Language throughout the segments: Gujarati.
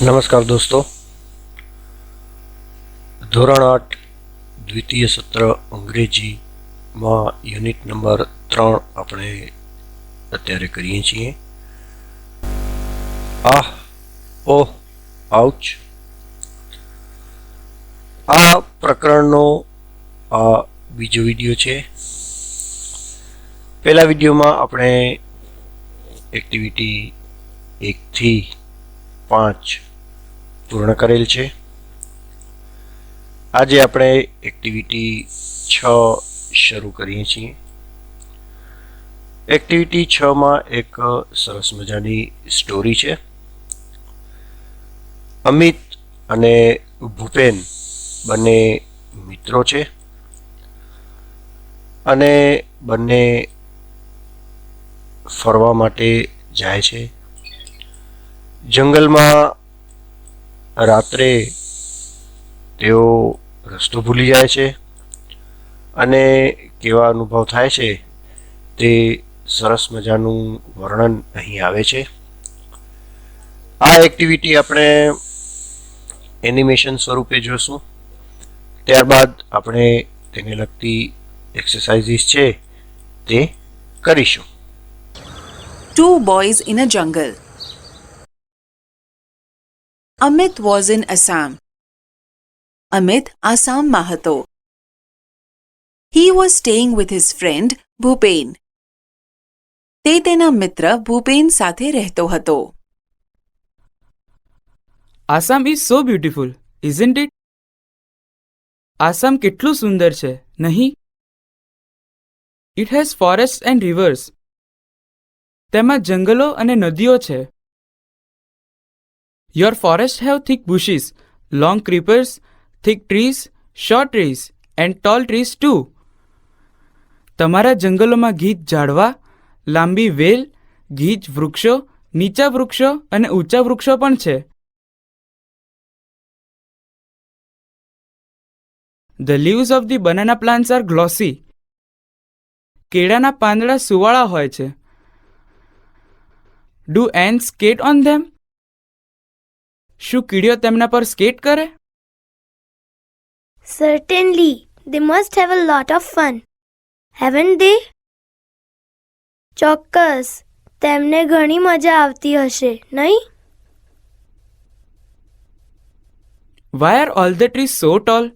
નમસ્કાર દોસ્તો, ધોરણ 8 દ્વિતીય સત્ર અંગ્રેજીમાં યુનિટ નંબર 3 આપણે અત્યારે કરીએ છીએ. આહ, ઓહ, આઉચ. આ પ્રકરણનો આ બીજો વિડીયો છે. પહેલા વિડીયોમાં આપણે એક્ટિવિટી 1 થી 5 પૂર્ણ કરેલ છે. આજે આપણે એક્ટિવિટી 6 શરૂ કરીએ છીએ. એક્ટિવિટી 6માં એક સરસ મજાની સ્ટોરી છે. અમિત અને ભૂપેન બંને મિત્રો છે અને બંને ફરવા માટે જાય છે. જંગલમાં રાત્રે તેઓ રસ્તો ભૂલી જાય છે અને કેવા અનુભવ થાય છે તે સરસ મજાનું વર્ણન અહીં આવે છે. આ એક્ટિવિટી આપણે એનિમેશન સ્વરૂપે જોશું. ત્યારબાદ આપણે તેને લગતી એક્સરસાઇઝીસ છે તે કરીશું. Two boys in a jungle. Amit was in Assam. Amit આસામમાં હતો. He was staying with his friend Bhupen. તે તેના મિત્ર ભૂપેન સાથે રહેતો હતો. Assam is so beautiful, isn't it? Assam કેટલું સુંદર છે, નહીં? It has forest and rivers. તેમાં જંગલો અને નદીઓ છે. Your forest have thick bushes, long creepers, thick trees, short trees and tall trees too. તમારા જંગલોમાં ગીચ ઝાડવા, લાંબી વેલ, ગીચ વૃક્ષો, નીચા વૃક્ષો અને ઊંચા વૃક્ષો પણ છે. The leaves of the banana plants are glossy. કેળાના પાંદડા સુવાળા હોય છે. Do ants skate on them? શું કીડીઓ તેમના પર સ્કેટ કરે? Certainly, they must have a lot of fun, haven't they? ચોક્કસ, તેમને ઘણી મજા આવતી હશે, નહીં? Why are all the trees so tall?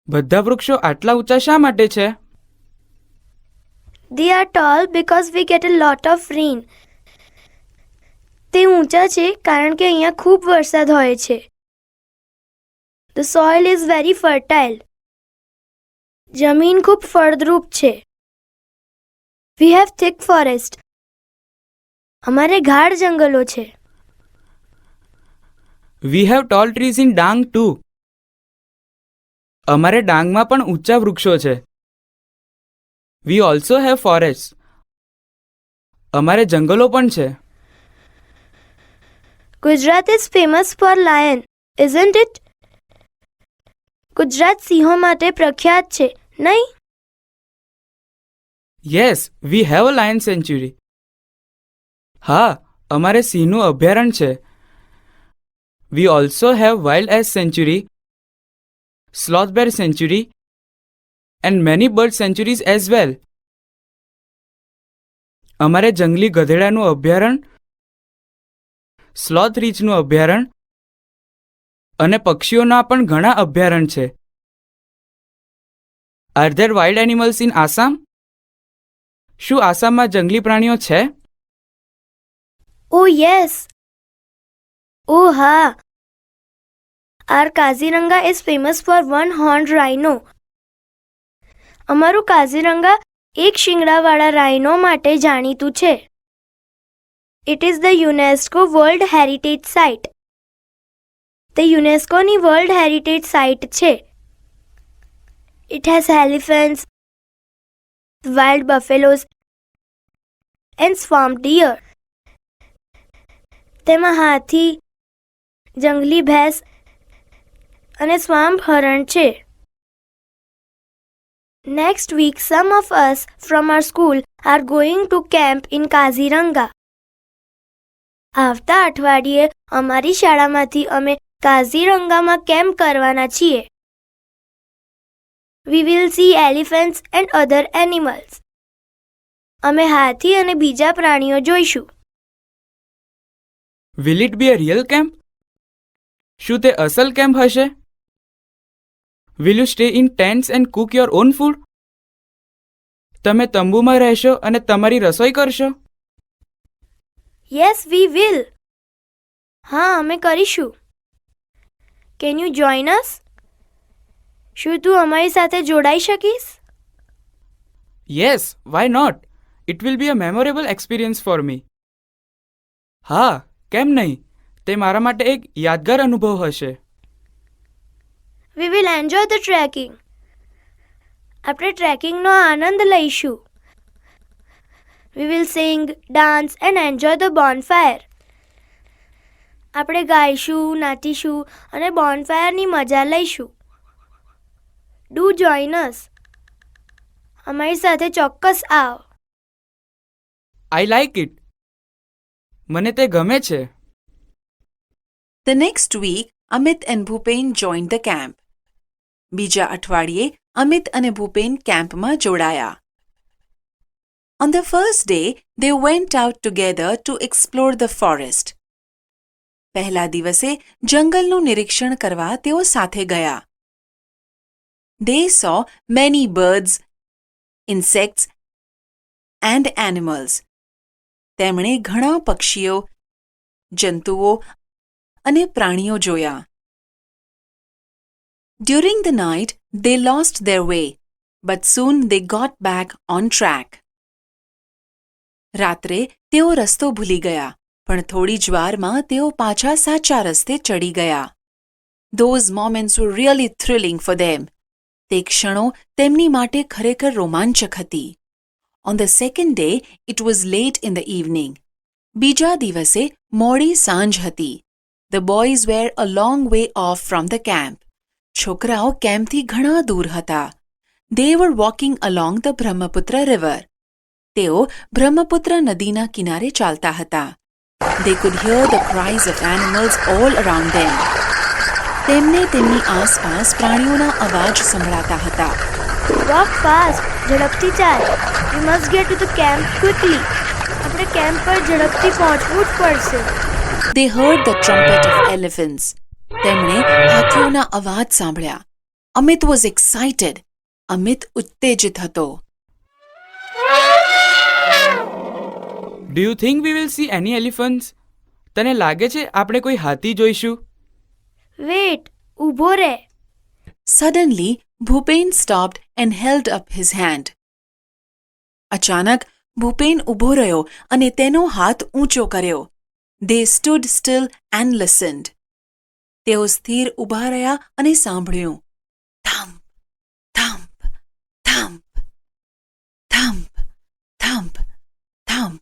બધા વૃક્ષો આટલા ઊંચા શા માટે છે? They are tall because we get a lot of rain. તે ઊંચા છે કારણ કે અહીંયા ખૂબ વરસાદ હોય છે. The soil is very fertile. જમીન ખૂબ ફળદ્રુપ છે. We have thick forest. અમારે ગાઢ જંગલો છે. We have tall trees in Dang too. અમારે ડાંગમાં પણ ઊંચા વૃક્ષો છે. We also have forests. અમારે જંગલો પણ છે. Gujarat is famous for lion, isn't it? Gujarat સિંહો માટે પ્રખ્યાત છે, નહીં? Yes, we have a lion sanctuary. હા, અમારે સિંહનું અભયારણ્ય છે. We also have wild ass sanctuary, sloth bear sanctuary and many bird sanctuaries as well. અમારે જંગલી ગધેડાનું અભયારણ્ય, સ્લોથ રીછનું અભયારણ્ય અને પક્ષીઓના પણ ઘણા અભયારણ્ય છે. Are there wild animals in Assam? શું આસામમાં જંગલી પ્રાણીઓ છે? Oh yes. Oh હા. Our Kaziranga is famous for one-horned rhino. અમારું કાઝીરંગા એક શિંગડાવાળા રાઇનો માટે જાણીતું છે. It is the UNESCO World Heritage Site. તે યુનેસ્કોની વર્લ્ડ હેરિટેજ સાઇટ છે. It has elephants, wild buffaloes and swamp deer. તેમાં હાથી, જંગલી ભેંસ અને સ્વામ્પ હરણ છે. Next week, some of us from our school are going to camp in Kaziranga. આવતા અઠવાડિયે અમારી શાળામાંથી અમે કાઝીરંગામાં કેમ્પ કરવાના છીએ. We will see elephants and other animals. અમે હાથી અને બીજા પ્રાણીઓ જોઈશું. Will it be a real camp? શું તે અસલ કેમ્પ હશે? Will you stay in tents and Cook your own food? તમે તંબુમાં રહેશો અને તમારી રસોઈ કરશો? Yes, we will. હા, અમે કરીશું. Can you join us? શું તું અમારી સાથે જોડાઈ શકીશ? Yes, why not? It will be a memorable experience for me. હા, કેમ નહીં? તે મારા માટે એક યાદગાર અનુભવ હશે. We will enjoy the trekking. આપણે ટ્રેકિંગનો આનંદ લઈશું. We will sing, dance and enjoy the bonfire. આપણે ગાઈશું, નાચીશું અને બોનફાયરની મજા લઈશું. Do join us. અમારી સાથે ચોક્કસ આવ. I like it. મને તે ગમે છે. The next week, Amit and Bhupen joined the camp. બીજા અઠવાડિયે અમિત અને ભૂપેન કેમ્પમાં જોડાયા. On the first day, they went out together to explore the forest. પહેલા દિવસે જંગલનું નિરીક્ષણ કરવા તેઓ સાથે ગયા. They saw many birds, insects and animals. તેમણે ઘણા પક્ષીઓ, જંતુઓ અને પ્રાણીઓ જોયા. During the night, they lost their way, but soon they got back on track. રાત્રે તેઓ રસ્તો ભૂલી ગયા, પણ થોડી જ વારમાં તેઓ પાછા સાચા રસ્તે ચડી ગયા. Those moments were really thrilling for them. તે ક્ષણો તેમની માટે ખરેખર રોમાંચક હતી. On the second day, it was late in the evening. બીજા દિવસે મોડી સાંજ હતી. The boys were a long way off from the camp. છોકરાઓ કેમ્પથી ઘણા દૂર હતા. They were walking along the Brahmaputra river. તેઓ બ્રહ્મપુત્ર નદીના કિનારે ચાલતા હતા. They could hear the cries of animals all around them. તેમને તેમની આસપાસ પ્રાણીઓના અવાજ સંભળાતા હતા. Walk fast. ઝડપથી ચાલ. We must get to the camp quickly. આપણે કેમ્પ પર ઝડપથી પહોંચવું જ પડશે. They heard the trumpet of elephants. તેમણે હાથીઓના અવાજ સાંભળ્યા. Amit was excited. અમિત ઉત્તેજિત હતો. Do you think we will see any elephants? તને લાગે છે આપણે કોઈ હાથી જોઈશું? Wait. ઊભો રહે. Suddenly, Bhupen stopped and held up his hand. અચાનક ભૂપેન ઊભો રહ્યો અને તેનો હાથ ઊંચો કર્યો. They stood still and listened. તેઓ સ્થિર ઊભા રહ્યા અને સાંભળ્યું. થમ્પ, થમ્પ, થમ્પ, થમ્પ, થમ્પ, થમ્પ.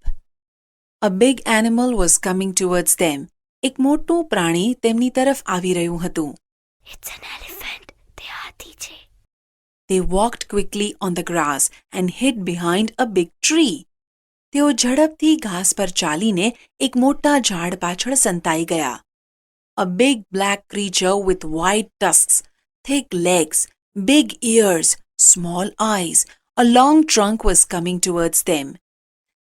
A big animal was coming towards them. એક મોટું પ્રાણી તેમની તરફ આવી રહ્યું હતું. It's an elephant. તે હાથી છે. They walked quickly on the grass and hid behind a big tree. તેઓ ઝડપથી ઘાસ પર ચાલીને એક મોટા ઝાડ પાછળ સંતાઈ ગયા. A big black creature with white tusks, thick legs, big ears, small eyes, a long trunk was coming towards them.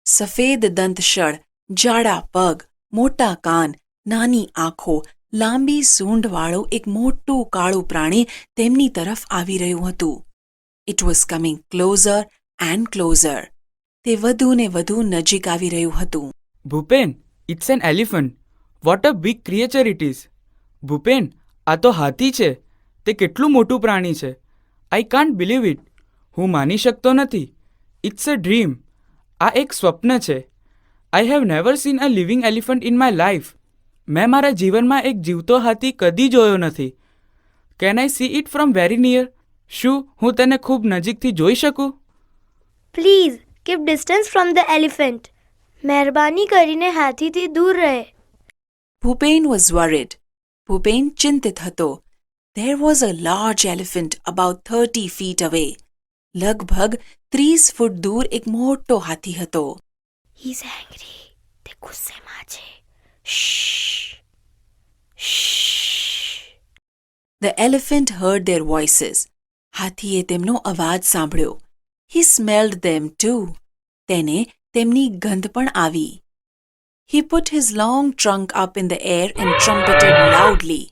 સફેદ દંતશળ, જાડા પગ, મોટા કાન, નાની આંખો, લાંબી સૂંઢવાળું એક મોટું કાળું પ્રાણી તેમની તરફ આવી રહ્યું હતું. It was coming closer and closer. તે વધુ ને વધુ નજીક આવી રહ્યું હતું. Bhupen, it's an elephant. What a big creature it is. Bhupen, આ તો હાથી છે. તે કેટલું મોટું પ્રાણી છે. I can't believe it. હું માની શકતો નથી. It's a dream. આ એક સ્વપ્ન છે. I have never seen a living elephant in my life. મેં મારા જીવનમાં એક જીવતો હાથી કદી જોયો નથી. Can I see it from very near? શું હું તેને ખૂબ નજીકથી જોઈ શકું? Please keep distance from the elephant. મહેરબાની કરીને હાથીથી દૂર રહે. Bhupen was worried. ભૂપેન ચિંતિત હતો. There was a large elephant about 30 feet away. લગભગ 30 ફૂટ દૂર એક મોટો હાથી હતો. He's angry. તે ગુસ્સેમાં છે. Shh. The elephant heard their voices. હાથીએ તેમનો અવાજ સાંભળ્યો. He smelled them too. તેને તેમની ગંધ પણ આવી. He put his long trunk up in the air and trumpeted loudly.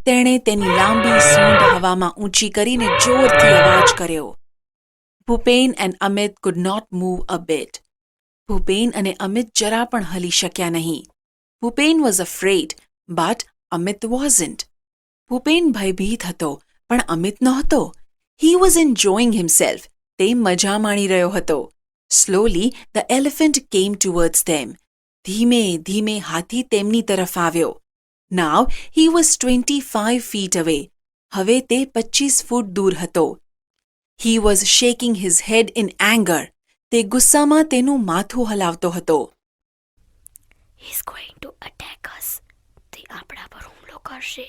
તેણે તેની લાંબી સૂંઢ હવામાં ઊંચી કરીને જોરથી અવાજ કર્યો. Bhupen and Amit could not move a bit. Bhupen અને અમિત જરા પણ હલી શક્યા નહીં. Bhupen was afraid, but Amit wasn't. Bhupen ભયભીત હતો, પણ અમિત નહોતો. He was enjoying himself. તે મજા માણી રહ્યો હતો. Slowly, the elephant came towards them. ધીમે ધીમે હાથી તેમની તરફ આવ્યો. Now, he was 25 feet away. હવે તે 25 ફૂટ દૂર હતો. He was shaking his head in anger. તે ગુસ્સામાં તેનું માથું હલાવતો હતો. He's going to attack us. તે આપણા પર હુમલો કરશે.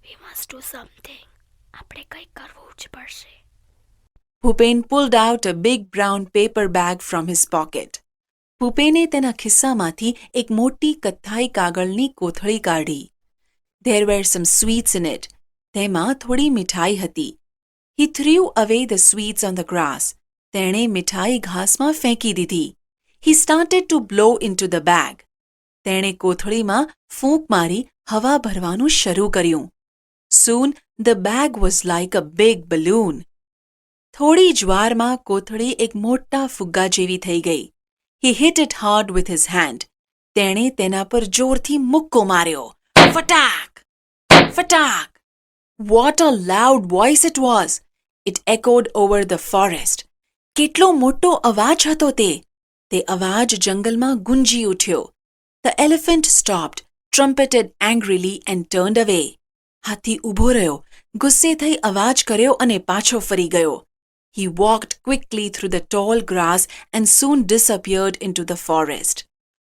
We must do something. આપણે કંઈક કરવું જ પડશે. Bhupen pulled out a big brown paper bag from his pocket. ભૂપેને તેના ખિસ્સામાંથી એક મોટી કથ્થાઈ કાગળની કોથળી કાઢી. There were some sweets in it. તેમાં થોડી મિઠાઈ હતી. He threw away the sweets on the grass. તેણે મિઠાઈ ઘાસમાં ફેંકી દીધી. He started to blow into the bag. તેણે કોથળીમાં ફૂંક મારી હવા ભરવાનું શરૂ કર્યું. Soon the bag was like a big balloon. થોડી જ વારમાં કોથળી એક મોટા ફુગ્ગા જેવી થઈ ગઈ. He hit it hard with his hand. તેણે તેના પર જોરથી મુક્કો માર્યો. ફટાક! ફટાક! What a loud voice it was! It echoed over the forest. કેટલો મોટો અવાજ હતો તે! તે અવાજ જંગલમાં ગુંજી ઉઠ્યો. The elephant stopped, trumpeted angrily and turned away. હાથી ઊભો રહ્યો, ગુસ્સે થઈ અવાજ કર્યો અને પાછો ફરી ગયો. He walked quickly through the tall grass and soon disappeared into the forest.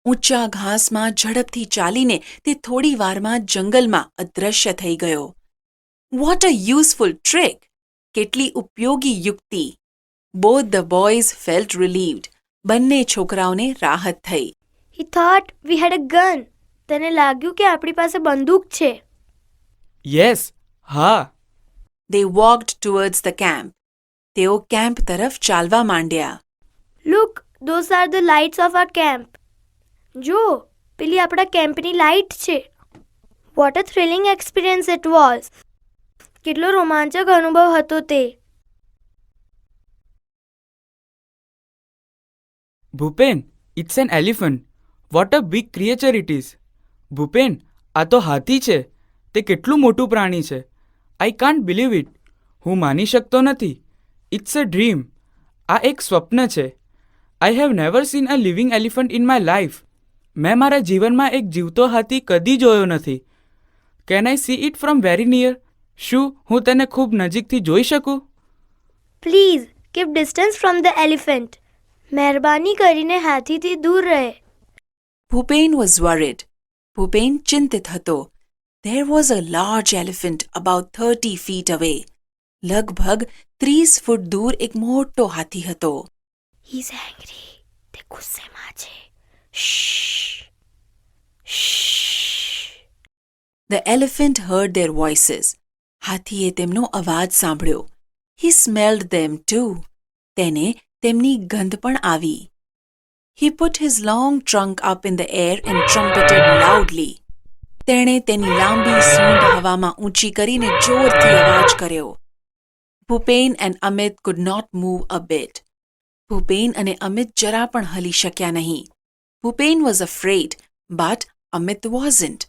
ઊંચા ઘાસમાં ઝડપથી ચાલીને તે થોડી વારમાં જંગલમાં અદૃશ્ય થઈ ગયો. What a useful trick! કેટલી ઉપયોગી યુક્તિ! Both the boys felt relieved. બંને છોકરાઓને રાહત થઈ. He thought we had a gun. તેને લાગ્યું કે આપણી પાસે બંદૂક છે. યસ, હા. They walked towards the camp. તેઓ કેમ્પ તરફ ચાલવા માંડ્યા. Look, those are the lights of our camp. જો, પેલી આપણા કેમ્પની લાઇટ છે. What a thrilling experience it was. કેટલો રોમાંચક અનુભવ હતો તે. Bhupen, it's an elephant. What a big creature it is. Bhupen, આ તો હાથી છે. તે કેટલું મોટું પ્રાણી છે. I can't believe it. હું માની શકતો નથી. It's a dream. આ એક સ્વપ્ન છે. I have never seen a living elephant in my life. મેં મારા જીવનમાં એક જીવતો હાથી કદી જોયો નથી. Can I see it from very near? શું હું તેને ખૂબ નજીકથી જોઈ શકું? Please, keep distance from the elephant. મહેરબાની કરીને હાથીથી દૂર રહે. Bhupen was worried. ભૂપેન ચિંતિત હતો. There was a large elephant about 30 feet away. લગભગ 30 ફૂટ દૂર એક મોટો હાથી હતો. He's angry. તે ગુસ્સેમાં છે. Shh. Shh. The elephant heard their voices. હાથીએ તેમનો અવાજ સાંભળ્યો. He smelled them too. તેને તેમની ગંધ પણ આવી. He put his long trunk up in the air and trumpeted loudly. તેણે તેની લાંબી સૂંઢ હવામાં ઊંચી કરીને જોરથી અવાજ કર્યો. Bhupen and Amit could not move a bit. Bhupen અને અમિત જરા પણ હલી શક્યા નહીં. Bhupen was afraid, but Amit wasn't.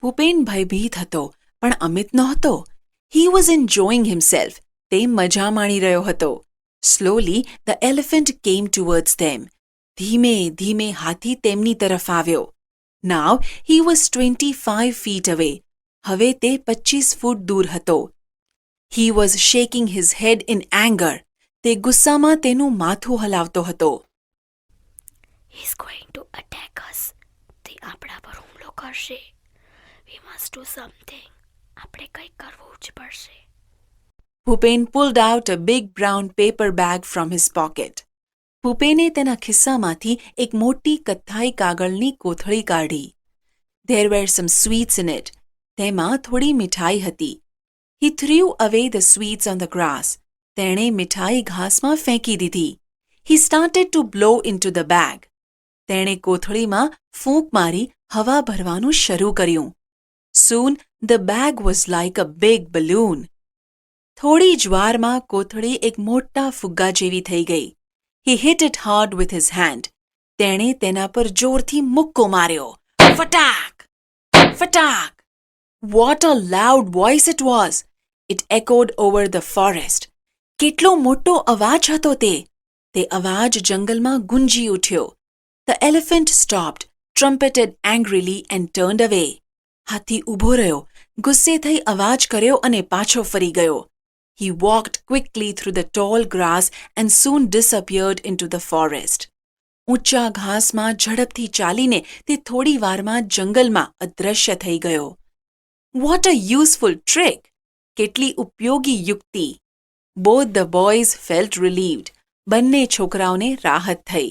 Bhupen ભયભીત હતો, પણ અમિત નહોતો. He was enjoying himself. તે મજા માણી રહ્યો હતો. Slowly, the elephant came towards them. ધીમે ધીમે હાથી તેમની તરફ આવ્યો. Now, he was 25 feet away. હવે તે 25 ફૂટ દૂર હતો. He was shaking his head in anger. તે ગુસ્સામાં તેનું માથું હલાવતો હતો. He's going to attack us. તે આપણા પર હુમલો કરશે. We must do something. આપણે કંઈક કરવું જ પડશે. Bhupen pulled out a big brown paper bag from his pocket. ભૂપેને તેના ખિસ્સામાંથી એક મોટી કથ્થાઈ કાગળની કોથળી કાઢી. There were some sweets in it. તેમાં થોડી મીઠાઈ હતી. He threw away the sweets on the grass. તેણે મીઠાઈ ઘાસમાં ફેંકી દીધી. He started to blow into the bag. તેણે કોથળીમાં ફૂંક મારી હવા ભરવાનું શરૂ કર્યું. Soon the bag was like a big balloon. થોડી જ વારમાં કોથળી એક મોટા ફુગ્ગા જેવી થઈ ગઈ. He hit it hard with his hand. તેણે તેના પર જોરથી મુક્કો માર્યો. ફટાક! ફટાક! What a loud voice it was! It echoed over the forest. કેટલો મોટો અવાજ હતો તે! તે અવાજ જંગલમાં ગુંજી ઉઠ્યો. The elephant stopped, trumpeted angrily and turned away. હાથી ઊભો રહ્યો, ગુસ્સે થઈ અવાજ કર્યો અને પાછો ફરી ગયો. He walked quickly through the tall grass and soon disappeared into the forest. ઊંચા ઘાસમાં ઝડપથી ચાલીને તે થોડી વારમાં જંગલમાં અદૃશ્ય થઈ ગયો. What a useful trick! કેટલી ઉપયોગી યુક્તિ! Both the boys felt relieved. બંને છોકરાઓને રાહત થઈ.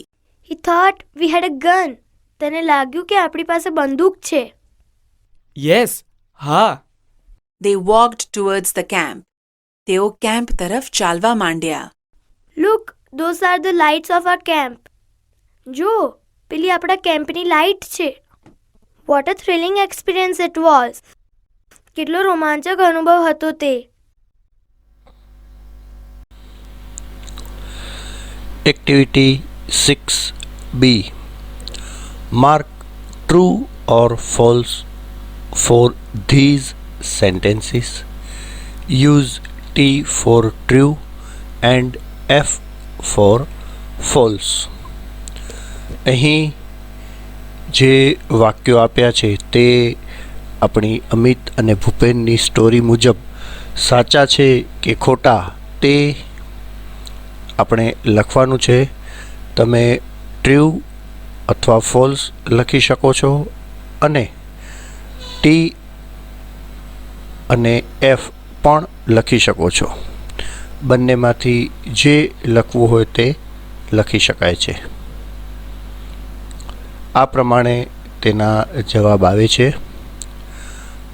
He thought we had a gun. તેને લાગ્યું કે આપણી પાસે બંદૂક છે. યસ, હા. They walked towards the camp. તેઓ કેમ્પ તરફ ચાલવા માંડ્યા. Look, those are the lights of our camp. જો, પેલી આપણા કેમ્પની લાઇટ છે. What a thrilling experience it was. કેટલો રોમાંચક અનુભવ હતો તે. Activity 6B. Mark true or false for these sentences. Use T for true and F for false. અહીં જે વાક્યો આપ્યા છે તે આપણી અમિત અને ભૂપેનની સ્ટોરી મુજબ સાચા છે કે ખોટા તે આપણે લખવાનું છે. તમે ટ્રુ અથવા ફોલ્સ લખી શકો છો અને ટી અને એફ પણ લખી શકો છો. બંનેમાંથી જે લખવું હોય તે લખી શકાય છે. આ પ્રમાણે તેના જવાબ આવે છે.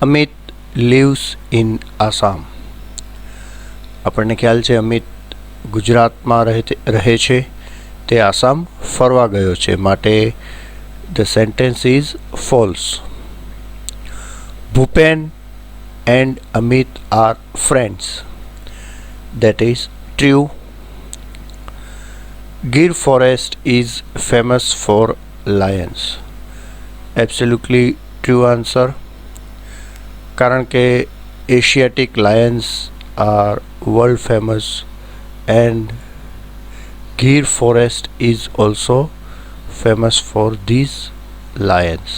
Amit lives in Assam. આપણને ખ્યાલ છે અમિત ગુજરાતમાં રહે છે, તે આસામ ફરવા ગયો છે, માટે the sentence is false. Bhupen and Amit are friends. that is true. Gir forest is famous for lions. Absolutely true answer. કારણ કે Asiatic lions are world famous and Gir forest is also famous for these lions.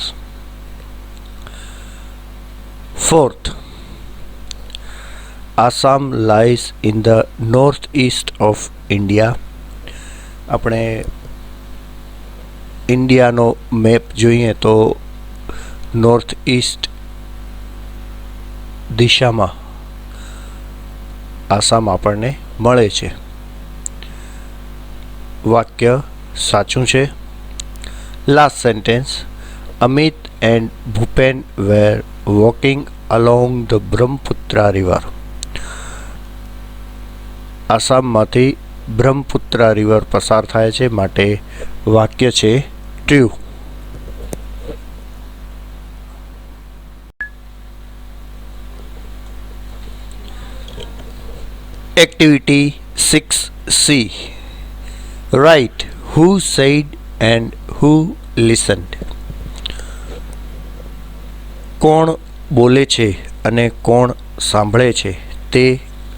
Fourth, Assam lies in the northeast of India. આપણે ઇન્ડિયાનો મેપ જોઈએ તો નોર્થ ઇસ્ટ દિશામાં આસામ આપણને મળે છે. વાક્ય સાચું છે. Last sentence. Amit and Bhupen were walking along the Brahmaputra river. આસામમાંથી બ્રહ્મપુત્રા રિવર પસાર થાય છે, માટે વાક્ય છે true. Activity 6C. Write who said and who listened. કોણ બોલે છે અને કોણ સાંભળે છે તે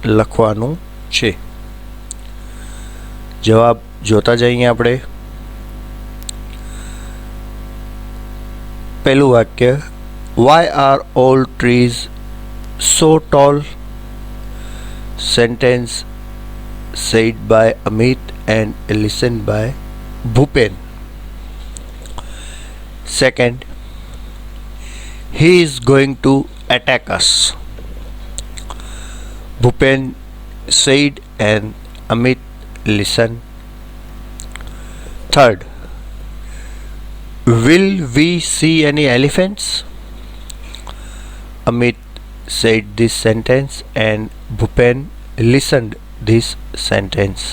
લખવાનું છે. જવાબ જોતા જઈએ આપણે. પહેલું વાક્ય. Why are all trees so tall? Sentence said by Amit and listened by Bhupen. Second, he is going to attack us. Bhupen said and Amit listened. Third, will we see any elephants? Amit said this sentence and Bhupen listened this sentence.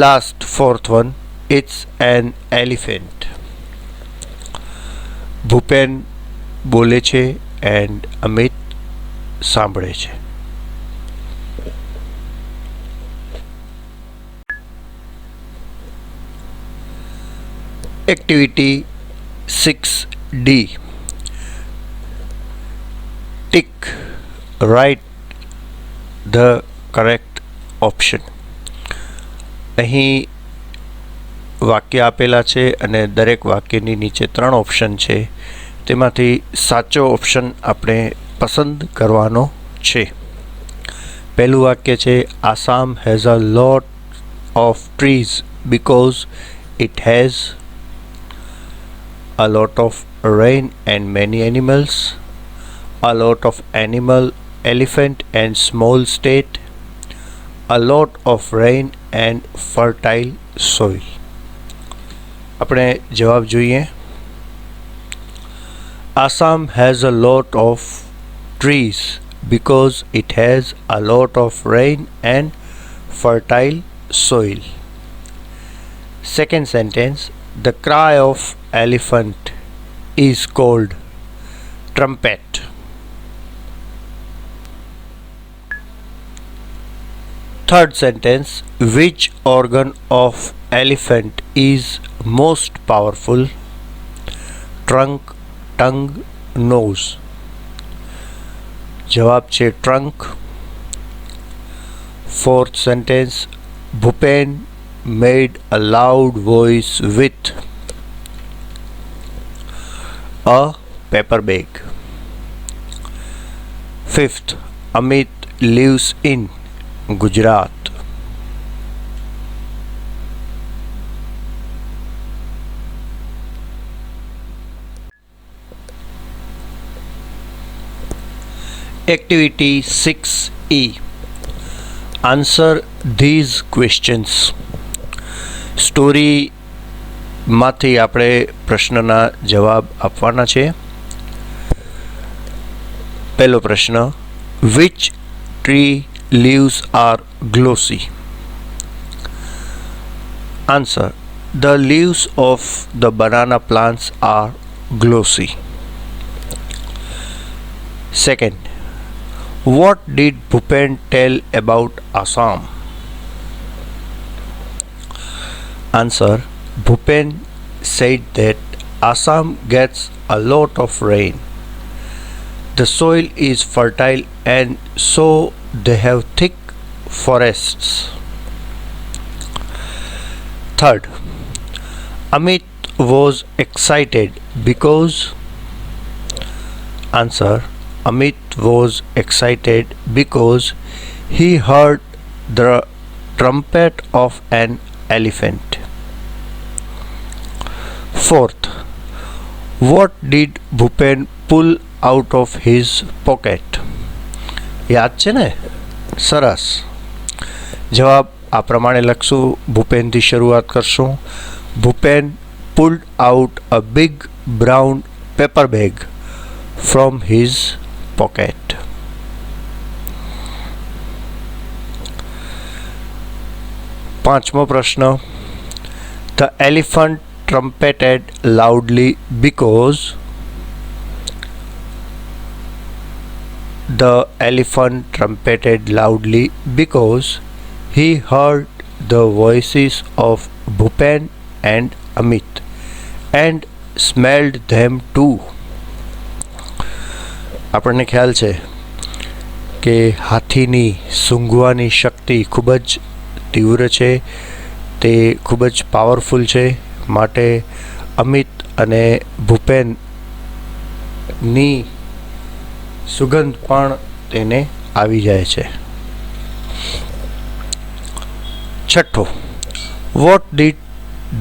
Last, fourth one, it's an elephant. Bhupen બોલે છે and Amit સાંભળે છે. Activity 6D. Tick. Write the correct option. અહીં વાક્ય આપેલા છે અને દરેક વાક્યની નીચે 3 ઓપ્શન છે. તેમાંથી સાચો ઓપ્શન આપણે પસંદ કરવાનો છે. પહેલું વાક્ય છે Assam has a lot of trees because it has a lot of rain and many animals, a lot of animal, elephant and small state, a lot of rain and fertile soil. આપણે જવાબ જોઈએ. Assam has a lot of trees because it has a lot of rain and fertile soil. Second sentence, the cry of elephant is called trumpet. Third sentence, which organ of elephant is most powerful? Trunk, tongue, nose. જવાબ છે trunk. Fourth sentence, Bhupen made a loud voice with a paper bag. Fifth, Amit lives in Gujarat. Activity 6E. Answer these questions. સ્ટોરીમાંથી આપણે પ્રશ્નના જવાબ આપવાના છે. પહેલો પ્રશ્ન, which tree leaves are glossy? Answer, the leaves of the banana plants are glossy. Second, what did Bhupen tell about Assam? Answer, Bhupen said that Assam gets a lot of rain. The soil is fertile and so they have thick forests. Third, Amit was excited because. Answer, Amit was excited because he heard the trumpet of an elephant. Fourth, what did Bhupen pull out of his pocket? યાદ છે ને? સરસ. જવાબ આ પ્રમાણે લખશું. ભૂપેનથી શરૂઆત કરશું. Bhupen pulled out a big brown paper bag from his pocket. પાંચમો પ્રશ્ન, the elephant trumpeted loudly because. The elephant trumpeted loudly because he heard the voices of Bhupen and Amit and smelled them too. આપણને ખ્યાલ છે કે હાથીની સૂંઘવાની શક્તિ ખૂબ જ તીવ્ર છે, તે ખૂબ જ પાવરફુલ છે. માટે અમિત અને ભૂપેનની સુગંધ પણ તેને આવી જાય છે. છઠ્ઠો, what did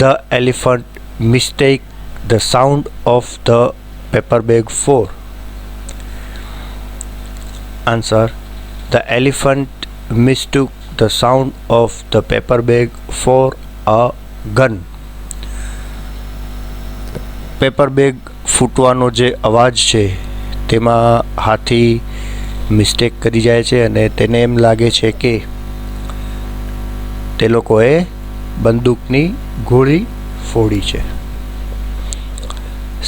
the elephant mistake the sound of the paper bag for? Answer, the elephant mistook the sound of the paper bag for a gun. Paper bag ફૂટવાનો જે અવાજ છે તેમાં હાથી મિસ્ટેક કરી જાય છે અને તેને એમ લાગે છે કે તે લોકોએ બંદૂકની ગોળી ફોડી છે.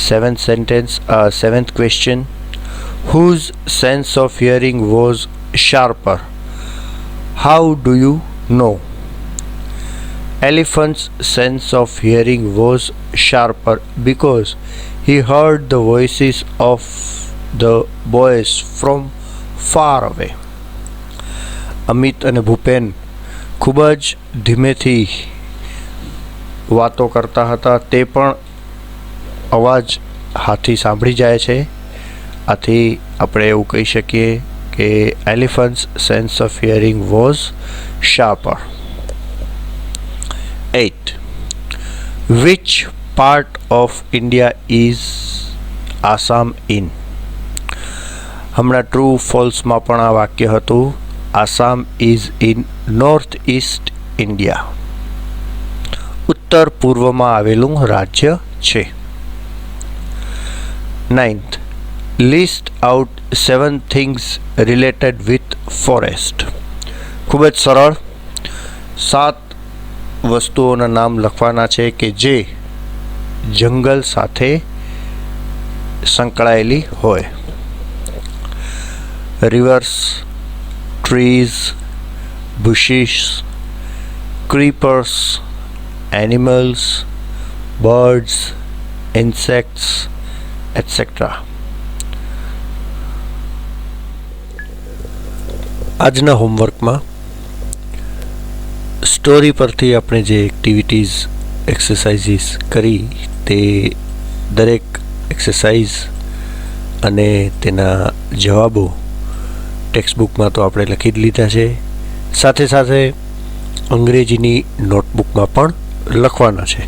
Seventh question, whose sense of hearing was sharper? How do you know? Elephant's sense of hearing was sharper because he heard the voices of the boys from far away. Amit અને ભૂપેન ખૂબ જ ધીમેથી વાતો કરતા હતા, તે પણ અવાજ હાથી સાંભળી જાય છે. આથી આપણે એવું કહી શકીએ કે elephants sense of hearing was sharper. 8. Which part of India is Assam in? હમણાં ટ્રુ ફોલ્સમાં પણ આ વાક્ય હતું. Assam is in north east India. ઉત્તર પૂર્વમાં આવેલું રાજ્ય છે. 9th. List out 7 things related with forest. ખૂબ જ સરળ 7 વસ્તુઓના નામ લખવાના છે કે જે જંગલ સાથે સંકળાયેલી હોય. Reverse, trees, bushes, creepers, animals, birds, insects, etc. આજના હોમવર્કમાં સ્ટોરી પરથી આપણે જે એક્ટિવિટીઝ એક્સરસાઇઝીસ કરી તે દરેક એક્સરસાઇઝ અને તેના જવાબો ટેક્સ્ટબુકમાં તો આપણે લખી જ લીધા છે, સાથે સાથે અંગ્રેજીની નોટબુકમાં પણ લખવાના છે.